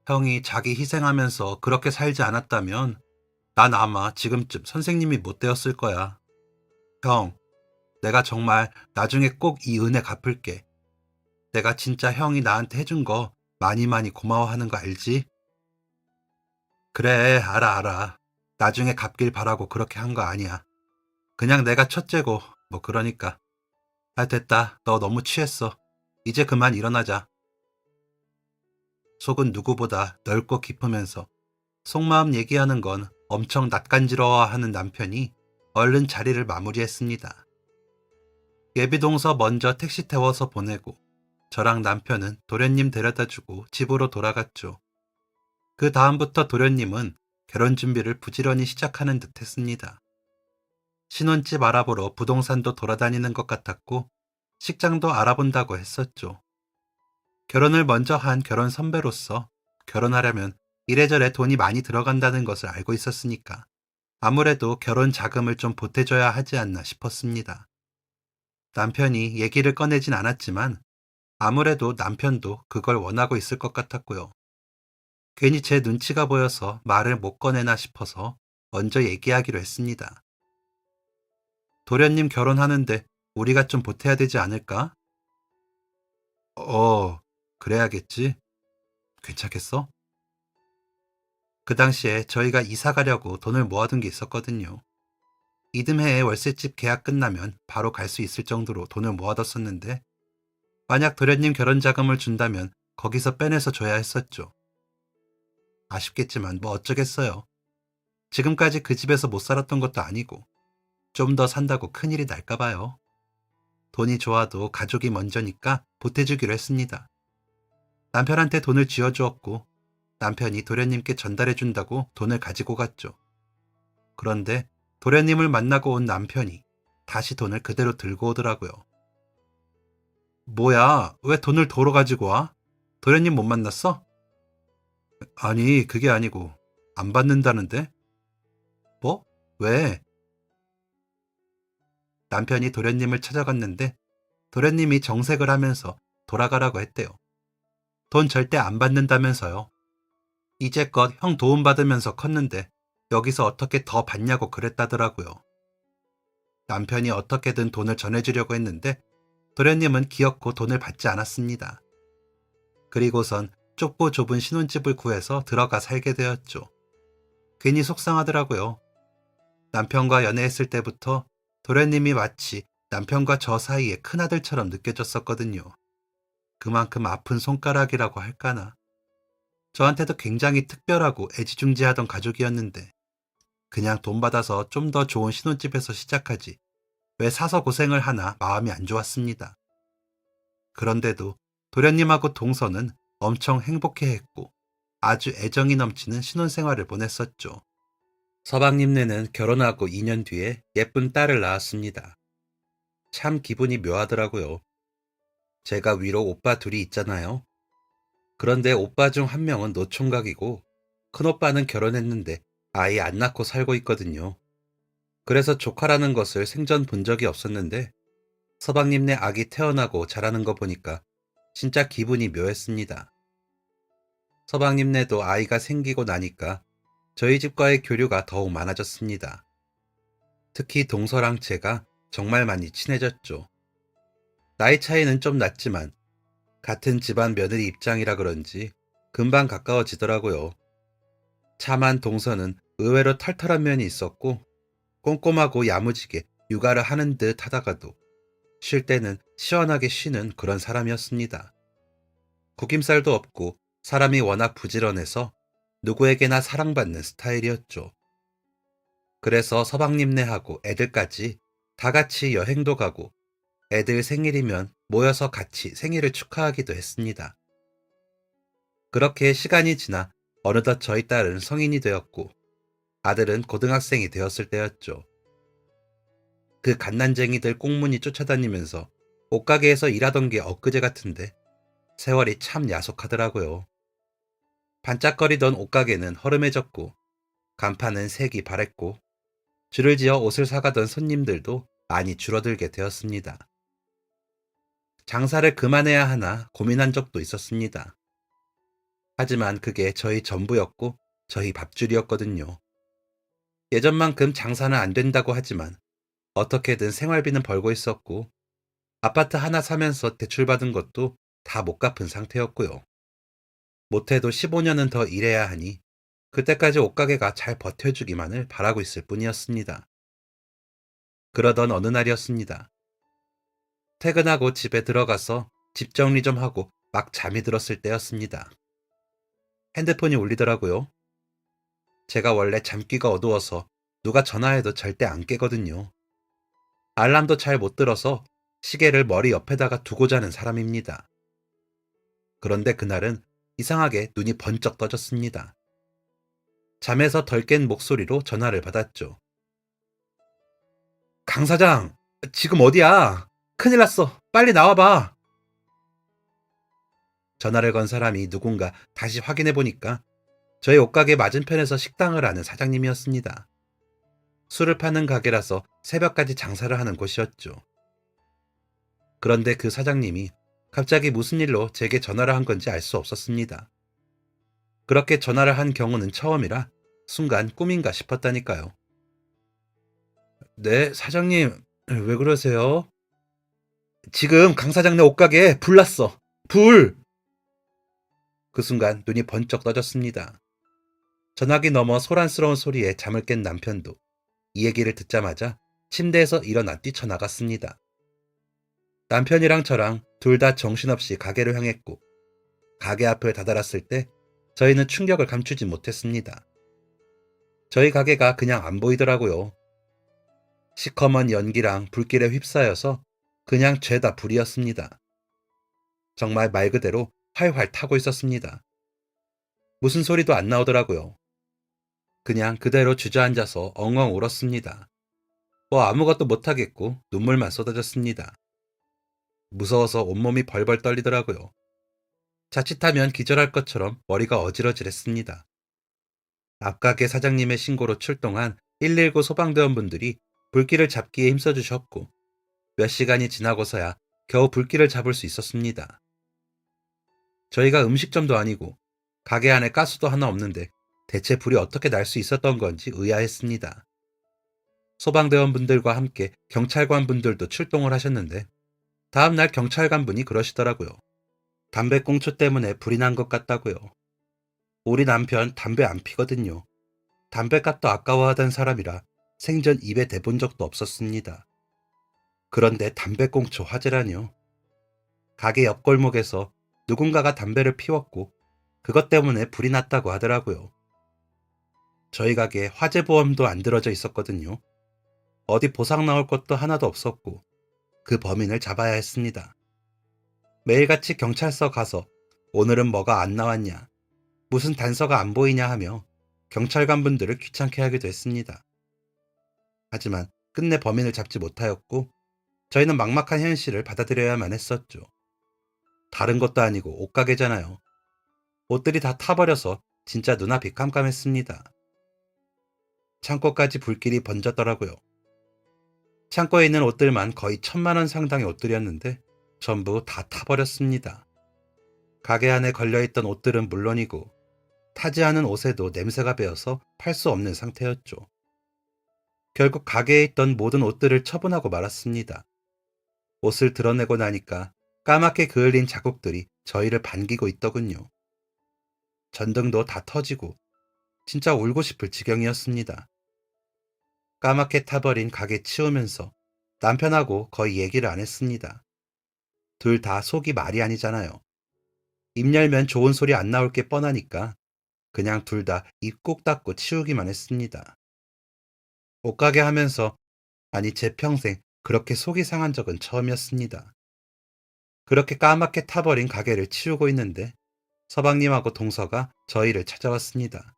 형이 자기 희생하면서 그렇게 살지 않았다면 난 아마 지금쯤 선생님이 못 되었을 거야. 형, 내가 정말 나중에 꼭 이 은혜 갚을게. 내가 진짜 형이 나한테 해준 거 많이 많이 고마워하는 거 알지? 그래, 알아. 나중에 갚길 바라고 그렇게 한 거 아니야. 그냥 내가 첫째고 뭐 그러니까. 아, 됐다. 너 너무 취했어. 이제 그만 일어나자. 속은 누구보다 넓고 깊으면서 속마음 얘기하는 건 엄청 낯간지러워하는 남편이 얼른 자리를 마무리했습니다. 예비동서 먼저 택시 태워서 보내고 저랑 남편은 도련님 데려다주고 집으로 돌아갔죠. 그 다음부터 도련님은 결혼 준비를 부지런히 시작하는 듯 했습니다. 신혼집 알아보러 부동산도 돌아다니는 것 같았고 식장도 알아본다고 했었죠. 결혼을 먼저 한 결혼 선배로서 결혼하려면 이래저래 돈이 많이 들어간다는 것을 알고 있었으니까 아무래도 결혼 자금을 좀 보태줘야 하지 않나 싶었습니다. 남편이 얘기를 꺼내진 않았지만 아무래도 남편도 그걸 원하고 있을 것 같았고요. 괜히 제 눈치가 보여서 말을 못 꺼내나 싶어서 먼저 얘기하기로 했습니다. 도련님 결혼하는데 우리가 좀 보태야 되지 않을까? 그래야겠지. 괜찮겠어? 그 당시에 저희가 이사 가려고 돈을 모아둔 게 있었거든요. 이듬해에 월세집 계약 끝나면 바로 갈 수 있을 정도로 돈을 모아뒀었는데 만약 도련님 결혼 자금을 준다면 거기서 빼내서 줘야 했었죠. 아쉽겠지만 뭐 어쩌겠어요. 지금까지 그 집에서 못 살았던 것도 아니고 좀 더 산다고 큰일이 날까 봐요. 돈이 좋아도 가족이 먼저니까 보태주기로 했습니다. 남편한테 돈을 쥐어주었고 남편이 도련님께 전달해준다고 돈을 가지고 갔죠. 그런데 도련님을 만나고 온 남편이 다시 돈을 그대로 들고 오더라고요. 뭐야, 왜 돈을 도로 가지고 와? 도련님 못 만났어? 아니, 그게 아니고 안 받는다는데? 뭐? 왜? 남편이 도련님을 찾아갔는데 도련님이 정색을 하면서 돌아가라고 했대요. 돈 절대 안 받는다면서요. 이제껏 형 도움받으면서 컸는데 여기서 어떻게 더 받냐고 그랬다더라고요. 남편이 어떻게든 돈을 전해주려고 했는데 도련님은 기어코 돈을 받지 않았습니다. 그리고선 좁고 좁은 신혼집을 구해서 들어가 살게 되었죠. 괜히 속상하더라고요. 남편과 연애했을 때부터 도련님이 마치 남편과 저 사이의 큰아들처럼 느껴졌었거든요. 그만큼 아픈 손가락이라고 할까나. 저한테도 굉장히 특별하고 애지중지하던 가족이었는데 그냥 돈 받아서 좀 더 좋은 신혼집에서 시작하지 왜 사서 고생을 하나 마음이 안 좋았습니다. 그런데도 도련님하고 동서는 엄청 행복해했고 아주 애정이 넘치는 신혼생활을 보냈었죠. 서방님네는 결혼하고 2년 뒤에 예쁜 딸을 낳았습니다. 참 기분이 묘하더라고요. 제가 위로 오빠 둘이 있잖아요. 그런데 오빠 중 한 명은 노총각이고 큰오빠는 결혼했는데 아이 안 낳고 살고 있거든요. 그래서 조카라는 것을 생전 본 적이 없었는데 서방님네 아기 태어나고 자라는 거 보니까 진짜 기분이 묘했습니다. 서방님네도 아이가 생기고 나니까 저희 집과의 교류가 더욱 많아졌습니다. 특히 동서랑 제가 정말 많이 친해졌죠. 나이 차이는 좀 났지만 같은 집안 며느리 입장이라 그런지 금방 가까워지더라고요. 차만 동서는 의외로 털털한 면이 있었고 꼼꼼하고 야무지게 육아를 하는 듯 하다가도 쉴 때는 시원하게 쉬는 그런 사람이었습니다. 구김살도 없고 사람이 워낙 부지런해서 누구에게나 사랑받는 스타일이었죠. 그래서 서방님네하고 애들까지 다 같이 여행도 가고 애들 생일이면 모여서 같이 생일을 축하하기도 했습니다. 그렇게 시간이 지나 어느덧 저희 딸은 성인이 되었고 아들은 고등학생이 되었을 때였죠. 그 갓난쟁이들 꽁무니 쫓아다니면서 옷가게에서 일하던 게 엊그제 같은데 세월이 참 야속하더라고요. 반짝거리던 옷가게는 허름해졌고 간판은 색이 바랬고 줄을 지어 옷을 사가던 손님들도 많이 줄어들게 되었습니다. 장사를 그만해야 하나 고민한 적도 있었습니다. 하지만 그게 저희 전부였고 저희 밥줄이었거든요. 예전만큼 장사는 안 된다고 하지만 어떻게든 생활비는 벌고 있었고 아파트 하나 사면서 대출받은 것도 다 못 갚은 상태였고요. 못해도 15년은 더 일해야 하니 그때까지 옷가게가 잘 버텨주기만을 바라고 있을 뿐이었습니다. 그러던 어느 날이었습니다. 퇴근하고 집에 들어가서 집 정리 좀 하고 막 잠이 들었을 때였습니다. 핸드폰이 울리더라고요. 제가 원래 잠귀가 어두워서 누가 전화해도 절대 안 깨거든요. 알람도 잘 못 들어서 시계를 머리 옆에다가 두고 자는 사람입니다. 그런데 그날은 이상하게 눈이 번쩍 떠졌습니다. 잠에서 덜 깬 목소리로 전화를 받았죠. 강 사장, 지금 어디야? 큰일 났어. 빨리 나와봐. 전화를 건 사람이 누군가 다시 확인해 보니까 저희 옷가게 맞은편에서 식당을 하는 사장님이었습니다. 술을 파는 가게라서 새벽까지 장사를 하는 곳이었죠. 그런데 그 사장님이 갑자기 무슨 일로 제게 전화를 한 건지 알 수 없었습니다. 그렇게 전화를 한 경우는 처음이라 순간 꿈인가 싶었다니까요. 네, 사장님, 왜 그러세요? 지금 강 사장네 옷가게에 불 났어. 불! 그 순간 눈이 번쩍 떠졌습니다. 전화기 너머 소란스러운 소리에 잠을 깬 남편도 이 얘기를 듣자마자 침대에서 일어나 뛰쳐나갔습니다. 남편이랑 저랑 둘 다 정신없이 가게로 향했고 가게 앞을 다다랐을 때 저희는 충격을 감추지 못했습니다. 저희 가게가 그냥 안 보이더라고요. 시커먼 연기랑 불길에 휩싸여서 그냥 죄다 불이었습니다. 정말 말 그대로 활활 타고 있었습니다. 무슨 소리도 안 나오더라고요. 그냥 그대로 주저앉아서 엉엉 울었습니다. 뭐 아무것도 못하겠고 눈물만 쏟아졌습니다. 무서워서 온몸이 벌벌 떨리더라고요. 자칫하면 기절할 것처럼 머리가 어지러질했습니다. 앞가게 사장님의 신고로 출동한 119 소방대원분들이 불길을 잡기에 힘써주셨고 몇 시간이 지나고서야 겨우 불길을 잡을 수 있었습니다. 저희가 음식점도 아니고 가게 안에 가스도 하나 없는데 대체 불이 어떻게 날 수 있었던 건지 의아했습니다. 소방대원분들과 함께 경찰관분들도 출동을 하셨는데 다음날 경찰관분이 그러시더라고요. 담배꽁초 때문에 불이 난 것 같다고요. 우리 남편 담배 안 피거든요. 담배값도 아까워하던 사람이라 생전 입에 대본 적도 없었습니다. 그런데 담배꽁초 화재라뇨. 가게 옆 골목에서 누군가가 담배를 피웠고 그것 때문에 불이 났다고 하더라고요. 저희 가게에 화재 보험도 안 들어져 있었거든요. 어디 보상 나올 것도 하나도 없었고 그 범인을 잡아야 했습니다. 매일같이 경찰서 가서 오늘은 뭐가 안 나왔냐, 무슨 단서가 안 보이냐 하며 경찰관 분들을 귀찮게 하기도 했습니다. 하지만 끝내 범인을 잡지 못하였고 저희는 막막한 현실을 받아들여야만 했었죠. 다른 것도 아니고 옷가게잖아요. 옷들이 다 타버려서 진짜 눈앞이 깜깜했습니다. 창고까지 불길이 번졌더라고요. 창고에 있는 옷들만 거의 1,000만 원 상당의 옷들이었는데 전부 다 타버렸습니다. 가게 안에 걸려있던 옷들은 물론이고 타지 않은 옷에도 냄새가 배어서 팔 수 없는 상태였죠. 결국 가게에 있던 모든 옷들을 처분하고 말았습니다. 옷을 드러내고 나니까 까맣게 그을린 자국들이 저희를 반기고 있더군요. 전등도 다 터지고 진짜 울고 싶을 지경이었습니다. 까맣게 타버린 가게 치우면서 남편하고 거의 얘기를 안 했습니다. 둘 다 속이 말이 아니잖아요. 입 열면 좋은 소리 안 나올 게 뻔하니까 그냥 둘 다 입 꾹 닫고 치우기만 했습니다. 옷가게 하면서 아니 제 평생 그렇게 속이 상한 적은 처음이었습니다. 그렇게 까맣게 타버린 가게를 치우고 있는데 서방님하고 동서가 저희를 찾아왔습니다.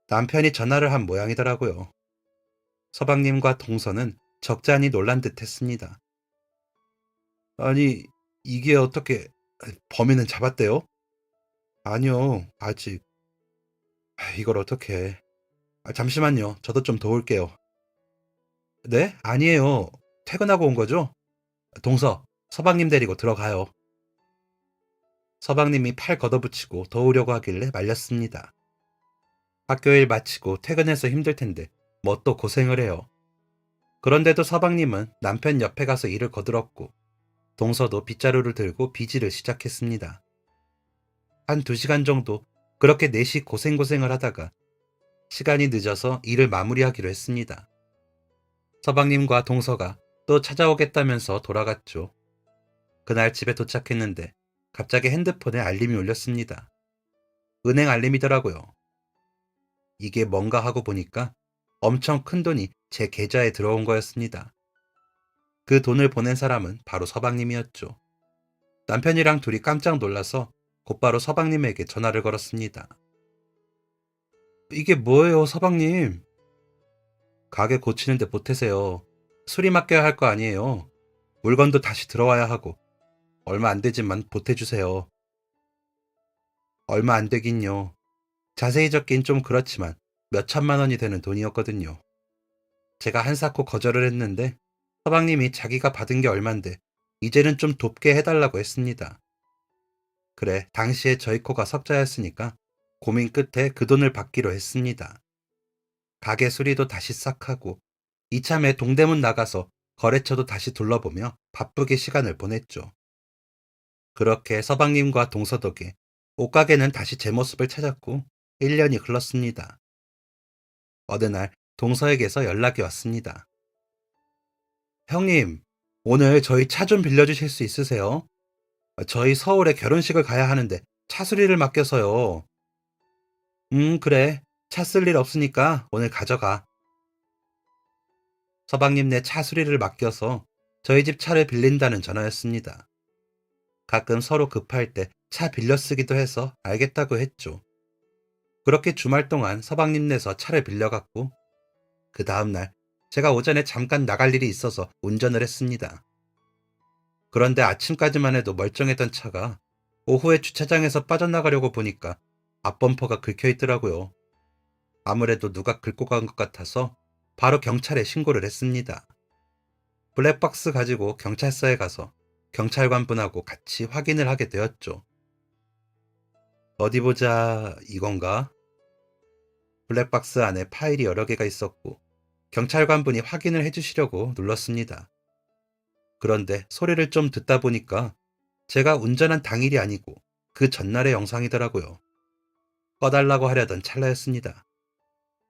남편이 전화를 한 모양이더라고요. 서방님과 동서는 적잖이 놀란 듯 했습니다. 아니, 이게 어떻게 범인은 잡았대요? 아니요, 아직. 이걸 어떻게. 잠시만요. 저도 좀 도울게요. 네? 아니에요. 퇴근하고 온 거죠? 동서, 서방님 데리고 들어가요. 서방님이 팔 걷어붙이고 도우려고 하길래 말렸습니다. 학교일 마치고 퇴근해서 힘들 텐데 뭐 또 고생을 해요. 그런데도 서방님은 남편 옆에 가서 일을 거들었고 동서도 빗자루를 들고 비지를 시작했습니다. 한 2시간 정도 그렇게 넷이 고생고생을 하다가 시간이 늦어서 일을 마무리하기로 했습니다. 서방님과 동서가 또 찾아오겠다면서 돌아갔죠. 그날 집에 도착했는데 갑자기 핸드폰에 알림이 울렸습니다. 은행 알림이더라고요. 이게 뭔가 하고 보니까 엄청 큰 돈이 제 계좌에 들어온 거였습니다. 그 돈을 보낸 사람은 바로 서방님이었죠. 남편이랑 둘이 깜짝 놀라서 곧바로 서방님에게 전화를 걸었습니다. 이게 뭐예요, 서방님? 가게 고치는데 보태세요. 수리 맡겨야 할 거 아니에요. 물건도 다시 들어와야 하고 얼마 안 되지만 보태주세요. 얼마 안 되긴요. 자세히 적긴 좀 그렇지만 몇 천만 원이 되는 돈이었거든요. 제가 한사코 거절을 했는데 서방님이 자기가 받은 게 얼만데 이제는 좀 돕게 해달라고 했습니다. 그래, 당시에 저희 코가 석자였으니까 고민 끝에 그 돈을 받기로 했습니다. 가게 수리도 다시 싹 하고 이참에 동대문 나가서 거래처도 다시 둘러보며 바쁘게 시간을 보냈죠. 그렇게 서방님과 동서 덕에 옷가게는 다시 제 모습을 찾았고 1년이 흘렀습니다. 어느 날 동서에게서 연락이 왔습니다. 형님, 오늘 저희 차 좀 빌려주실 수 있으세요? 저희 서울에 결혼식을 가야 하는데 차 수리를 맡겨서요. 그래. 차 쓸 일 없으니까 오늘 가져가. 서방님네 차 수리를 맡겨서 저희 집 차를 빌린다는 전화였습니다. 가끔 서로 급할 때 차 빌려 쓰기도 해서 알겠다고 했죠. 그렇게 주말 동안 서방님네서 차를 빌려갔고 그 다음날 제가 오전에 잠깐 나갈 일이 있어서 운전을 했습니다. 그런데 아침까지만 해도 멀쩡했던 차가 오후에 주차장에서 빠져나가려고 보니까 앞범퍼가 긁혀 있더라고요. 아무래도 누가 긁고 간 것 같아서 바로 경찰에 신고를 했습니다. 블랙박스 가지고 경찰서에 가서 경찰관분하고 같이 확인을 하게 되었죠. 어디 보자, 이건가? 블랙박스 안에 파일이 여러 개가 있었고 경찰관분이 확인을 해주시려고 눌렀습니다. 그런데 소리를 좀 듣다 보니까 제가 운전한 당일이 아니고 그 전날의 영상이더라고요. 꺼달라고 하려던 찰나였습니다.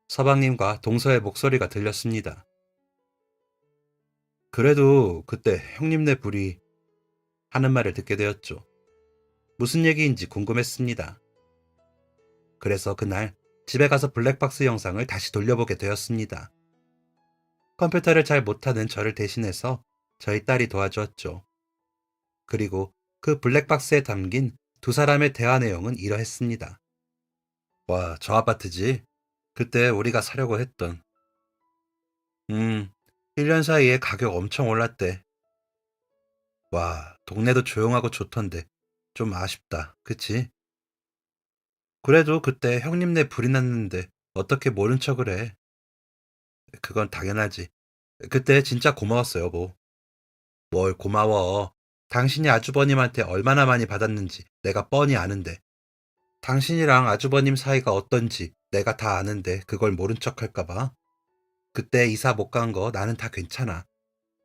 서방님과 동서의 목소리가 들렸습니다. 그래도 그때 형님네 불이 하는 말을 듣게 되었죠. 무슨 얘기인지 궁금했습니다. 그래서 그날 집에 가서 블랙박스 영상을 다시 돌려보게 되었습니다. 컴퓨터를 잘 못하는 저를 대신해서 저희 딸이 도와주었죠. 그리고 그 블랙박스에 담긴 두 사람의 대화 내용은 이러했습니다. 와, 저 아파트지? 그때 우리가 사려고 했던. 1년 사이에 가격 엄청 올랐대. 와, 동네도 조용하고 좋던데. 좀 아쉽다. 그치? 그래도 그때 형님네 불이 났는데 어떻게 모른 척을 해? 그건 당연하지. 그때 진짜 고마웠어요, 뭐. 뭘 고마워. 당신이 아주버님한테 얼마나 많이 받았는지 내가 뻔히 아는데. 당신이랑 아주버님 사이가 어떤지 내가 다 아는데 그걸 모른 척 할까봐. 그때 이사 못 간 거 나는 다 괜찮아.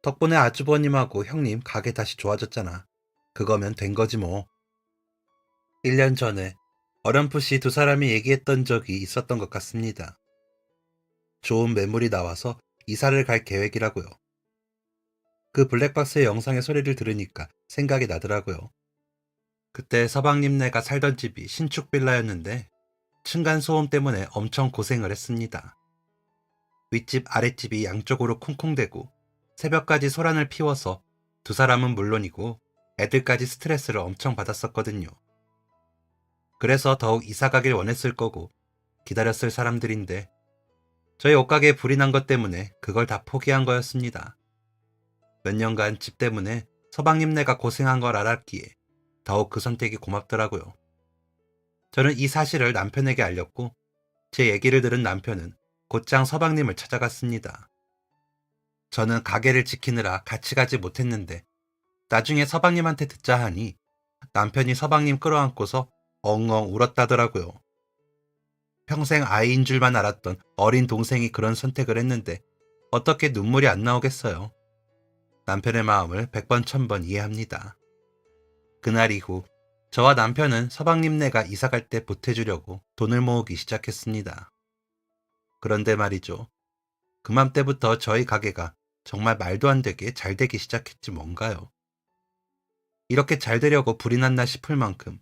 덕분에 아주버님하고 형님 가게 다시 좋아졌잖아. 그거면 된 거지 뭐. 1년 전에 어렴풋이 두 사람이 얘기했던 적이 있었던 것 같습니다. 좋은 매물이 나와서 이사를 갈 계획이라고요. 그 블랙박스의 영상의 소리를 들으니까 생각이 나더라고요. 그때 서방님네가 살던 집이 신축 빌라였는데 층간소음 때문에 엄청 고생을 했습니다. 윗집 아랫집이 양쪽으로 쿵쿵대고 새벽까지 소란을 피워서 두 사람은 물론이고 애들까지 스트레스를 엄청 받았었거든요. 그래서 더욱 이사 가길 원했을 거고 기다렸을 사람들인데 저희 옷가게에 불이 난 것 때문에 그걸 다 포기한 거였습니다. 몇 년간 집 때문에 서방님네가 고생한 걸 알았기에 더욱 그 선택이 고맙더라고요. 저는 이 사실을 남편에게 알렸고 제 얘기를 들은 남편은 곧장 서방님을 찾아갔습니다. 저는 가게를 지키느라 같이 가지 못했는데 나중에 서방님한테 듣자 하니 남편이 서방님 끌어안고서 엉엉 울었다더라고요. 평생 아이인 줄만 알았던 어린 동생이 그런 선택을 했는데 어떻게 눈물이 안 나오겠어요. 남편의 마음을 100번 1000번 이해합니다. 그날 이후 저와 남편은 서방님네가 이사갈 때 보태주려고 돈을 모으기 시작했습니다. 그런데 말이죠. 그맘때부터 저희 가게가 정말 말도 안 되게 잘 되기 시작했지 뭔가요. 이렇게 잘 되려고 불이 났나 싶을 만큼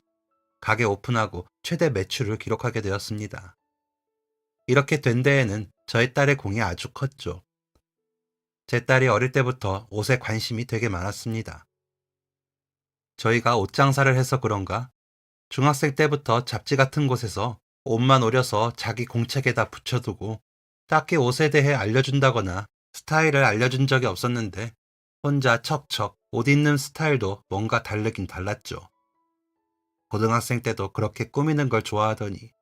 가게 오픈하고 최대 매출을 기록하게 되었습니다. 이렇게 된 데에는 저희 딸의 공이 아주 컸죠. 제 딸이 어릴 때부터 옷에 관심이 되게 많았습니다. 저희가 옷 장사를 해서 그런가 중학생 때부터 잡지 같은 곳에서 옷만 오려서 자기 공책에다 붙여두고 딱히 옷에 대해 알려준다거나 스타일을 알려준 적이 없었는데 혼자 척척 옷 입는 스타일도 뭔가 다르긴 달랐죠. 고등학생 때도 그렇게 꾸미는 걸 좋아하더니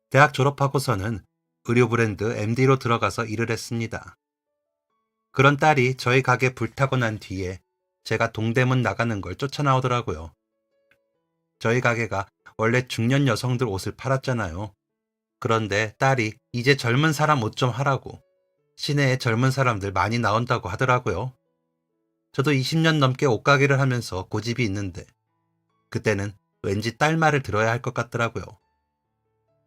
대학 졸업하고서는 의류 브랜드 MD로 들어가서 일을 했습니다. 그런 딸이 저희 가게 불타고 난 뒤에 제가 동대문 나가는 걸 쫓아나오더라고요. 저희 가게가 원래 중년 여성들 옷을 팔았잖아요. 그런데 딸이 이제 젊은 사람 옷 좀 하라고 시내에 젊은 사람들 많이 나온다고 하더라고요. 저도 20년 넘게 옷가게를 하면서 고집이 있는데 그때는 왠지 딸 말을 들어야 할 것 같더라고요.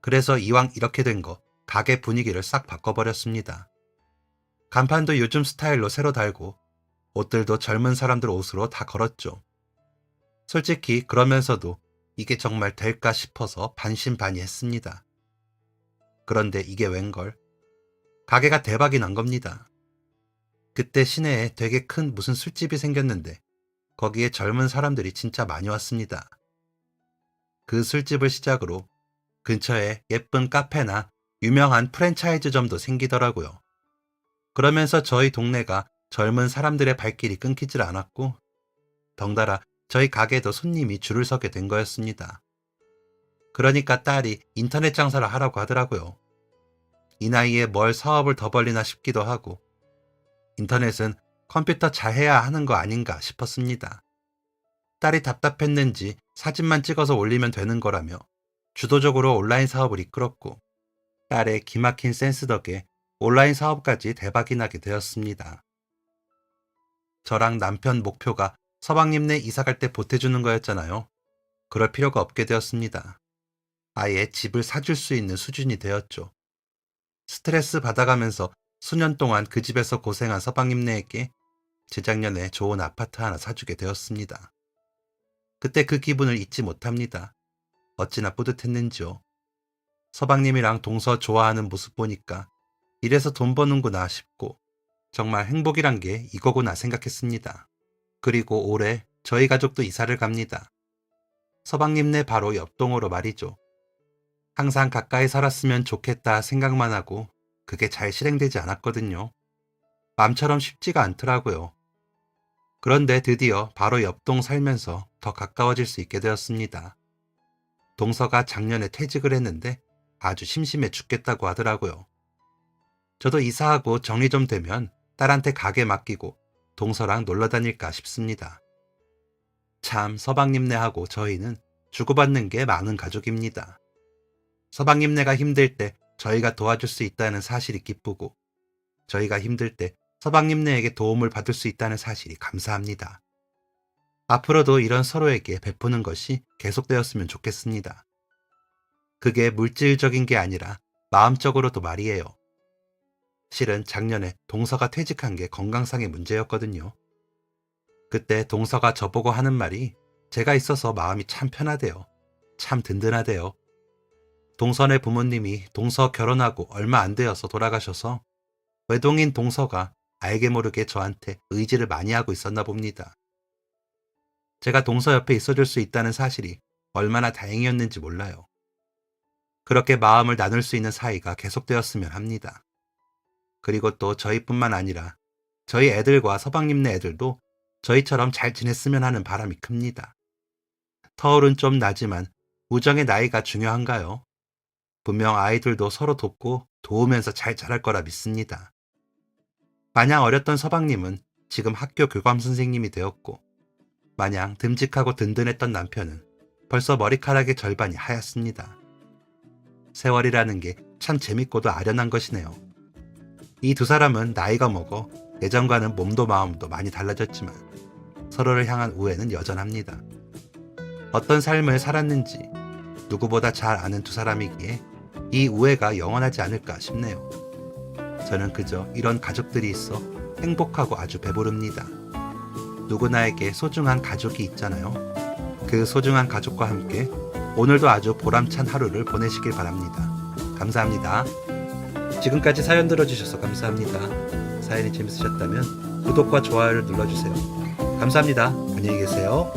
그래서 이왕 이렇게 된 거 가게 분위기를 싹 바꿔버렸습니다. 간판도 요즘 스타일로 새로 달고 옷들도 젊은 사람들 옷으로 다 걸었죠. 솔직히 그러면서도 이게 정말 될까 싶어서 반신반의했습니다. 그런데 이게 웬걸? 가게가 대박이 난 겁니다. 그때 시내에 되게 큰 무슨 술집이 생겼는데 거기에 젊은 사람들이 진짜 많이 왔습니다. 그 술집을 시작으로 근처에 예쁜 카페나 유명한 프랜차이즈점도 생기더라고요. 그러면서 저희 동네가 젊은 사람들의 발길이 끊기질 않았고 덩달아 저희 가게도 손님이 줄을 서게 된 거였습니다. 그러니까 딸이 인터넷 장사를 하라고 하더라고요. 이 나이에 뭘 사업을 더 벌리나 싶기도 하고 인터넷은 컴퓨터 잘해야 하는 거 아닌가 싶었습니다. 딸이 답답했는지 사진만 찍어서 올리면 되는 거라며 주도적으로 온라인 사업을 이끌었고 딸의 기막힌 센스 덕에 온라인 사업까지 대박이 나게 되었습니다. 저랑 남편 목표가 서방님네 이사갈 때 보태주는 거였잖아요. 그럴 필요가 없게 되었습니다. 아예 집을 사줄 수 있는 수준이 되었죠. 스트레스 받아가면서 수년 동안 그 집에서 고생한 서방님네에게 재작년에 좋은 아파트 하나 사주게 되었습니다. 그때 그 기분을 잊지 못합니다. 어찌나 뿌듯했는지요. 서방님이랑 동서 좋아하는 모습 보니까 이래서 돈 버는구나 싶고 정말 행복이란 게 이거구나 생각했습니다. 그리고 올해 저희 가족도 이사를 갑니다. 서방님네 바로 옆동으로 말이죠. 항상 가까이 살았으면 좋겠다 생각만 하고 그게 잘 실행되지 않았거든요. 맘처럼 쉽지가 않더라고요. 그런데 드디어 바로 옆동 살면서 더 가까워질 수 있게 되었습니다. 동서가 작년에 퇴직을 했는데 아주 심심해 죽겠다고 하더라고요. 저도 이사하고 정리 좀 되면 딸한테 가게 맡기고 동서랑 놀러 다닐까 싶습니다. 참 서방님네하고 저희는 주고받는 게 많은 가족입니다. 서방님네가 힘들 때 저희가 도와줄 수 있다는 사실이 기쁘고 저희가 힘들 때 서방님네에게 도움을 받을 수 있다는 사실이 감사합니다. 앞으로도 이런 서로에게 베푸는 것이 계속되었으면 좋겠습니다. 그게 물질적인 게 아니라 마음적으로도 말이에요. 실은 작년에 동서가 퇴직한 게 건강상의 문제였거든요. 그때 동서가 저보고 하는 말이 제가 있어서 마음이 참 편하대요. 참 든든하대요. 동서네 부모님이 동서 결혼하고 얼마 안 되어서 돌아가셔서 외동인 동서가 알게 모르게 저한테 의지를 많이 하고 있었나 봅니다. 제가 동서 옆에 있어줄 수 있다는 사실이 얼마나 다행이었는지 몰라요. 그렇게 마음을 나눌 수 있는 사이가 계속되었으면 합니다. 그리고 또 저희뿐만 아니라 저희 애들과 서방님네 애들도 저희처럼 잘 지냈으면 하는 바람이 큽니다. 터울은 좀 나지만 우정의 나이가 중요한가요? 분명 아이들도 서로 돕고 도우면서 잘 자랄 거라 믿습니다. 마냥 어렸던 서방님은 지금 학교 교감 선생님이 되었고 마냥 듬직하고 든든했던 남편은 벌써 머리카락의 절반이 하얗습니다. 세월이라는 게 참 재밌고도 아련한 것이네요. 이 두 사람은 나이가 먹어 예전과는 몸도 마음도 많이 달라졌지만 서로를 향한 우애는 여전합니다. 어떤 삶을 살았는지 누구보다 잘 아는 두 사람이기에 이 우애가 영원하지 않을까 싶네요. 저는 그저 이런 가족들이 있어 행복하고 아주 배부릅니다. 누구나에게 소중한 가족이 있잖아요. 그 소중한 가족과 함께 오늘도 아주 보람찬 하루를 보내시길 바랍니다. 감사합니다. 지금까지 사연 들어주셔서 감사합니다. 사연이 재밌으셨다면 구독과 좋아요를 눌러주세요. 감사합니다. 안녕히 계세요.